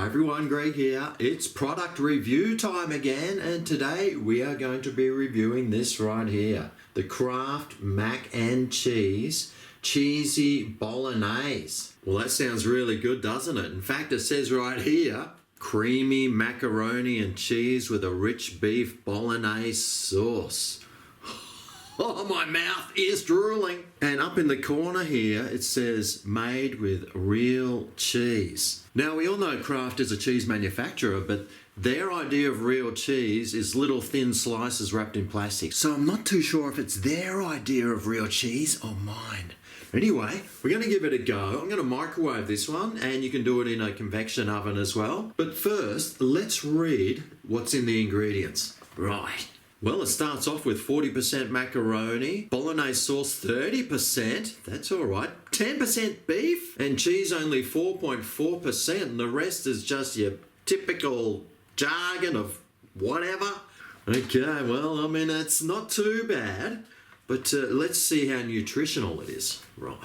Hi everyone, Greg here. It's product review time again, and today we are going to be reviewing this right here. The Kraft Mac and Cheese Cheesy Bolognese. Well, that sounds really good, doesn't it? In fact, it says right here, creamy macaroni and cheese with a rich beef bolognese sauce. Oh, my mouth is drooling. And up in the corner here, it says made with real cheese. Now, we all know Kraft is a cheese manufacturer, but their idea of real cheese is little thin slices wrapped in plastic. So I'm not too sure if it's their idea of real cheese or mine. Anyway, we're going to give it a go. I'm going to microwave this one, and you can do it in a convection oven as well. But first, let's read what's in the ingredients. Right. Well, it starts off with 40% macaroni, bolognese sauce 30%, that's all right, 10% beef, and cheese only 4.4%, and the rest is just your typical jargon of whatever. Okay, well, I mean, it's not too bad, but let's see how nutritional it is. Right.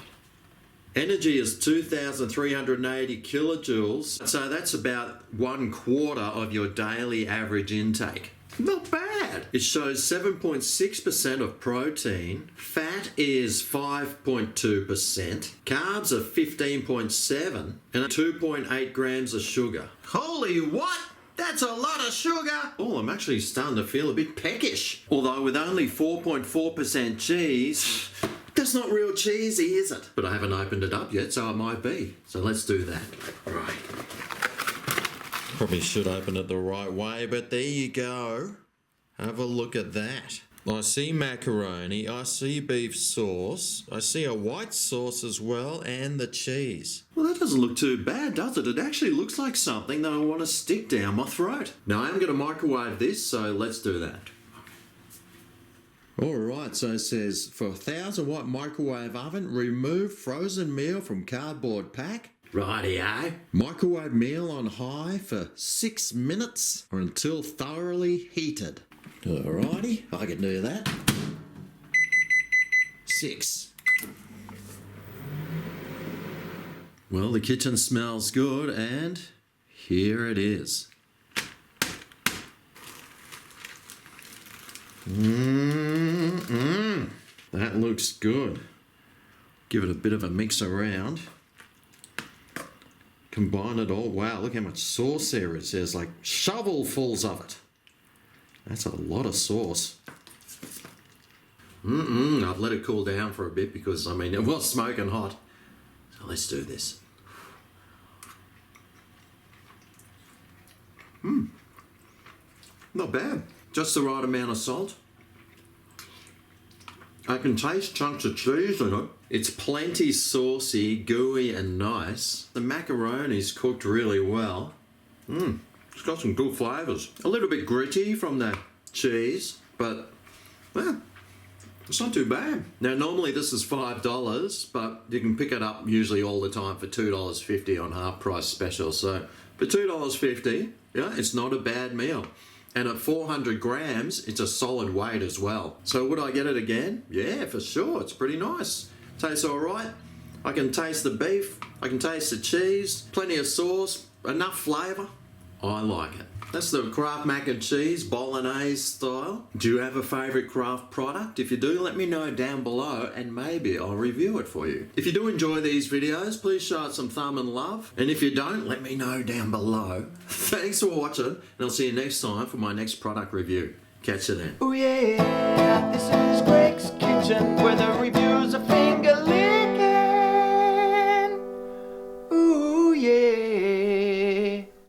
Energy is 2,380 kilojoules, so that's about 1/4 of your daily average intake. Not bad. It shows 7.6% of protein. Fat is 5.2%. Carbs are 15.7 and 2.8 grams of sugar. Holy what? That's a lot of sugar. Oh, I'm actually starting to feel a bit peckish. Although with only 4.4% cheese, that's not real cheesy, is it? But I haven't opened it up yet, so it might be. So let's do that. Right. Probably should open it the right way, but there you go. Have a look at that. I see macaroni, I see beef sauce, I see a white sauce as well, and the cheese. Well, that doesn't look too bad, does it? It actually looks like something that I want to stick down my throat. Now, I am going to microwave this, so let's do that. Alright, so it says, for a 1000-watt microwave oven, remove frozen meal from cardboard pack. Rightio. Microwave meal on high for 6 minutes or until thoroughly heated. Alrighty, I can do that. 6. Well, the kitchen smells good, and here it is. That looks good. Give it a bit of a mix around. Combine it all. Wow, look how much sauce there. It says like shovelfuls of it. That's a lot of sauce. I've let it cool down for a bit because, I mean, it was smoking hot. So let's do this. Not bad. Just the right amount of salt. I can taste chunks of cheese in it. It's plenty saucy, gooey and nice. The macaroni's cooked really well. It's got some good flavours. A little bit gritty from the cheese, but well, it's not too bad. Now normally this is $5, but you can pick it up usually all the time for $2.50 on half price special. So for $2.50, yeah, it's not a bad meal. And at 400 grams, it's a solid weight as well. So would I get it again? Yeah, for sure. It's pretty nice. Tastes all right. I can taste the beef. I can taste the cheese. Plenty of sauce. Enough flavour. I like it. That's the Kraft Mac and Cheese Bolognese style. Do you have a favourite Kraft product? If you do, let me know down below and maybe I'll review it for you. If you do enjoy these videos, please show it some thumb and love. And if you don't, let me know down below. Thanks for watching, and I'll see you next time for my next product review. Catch you then. Oh yeah, this is great.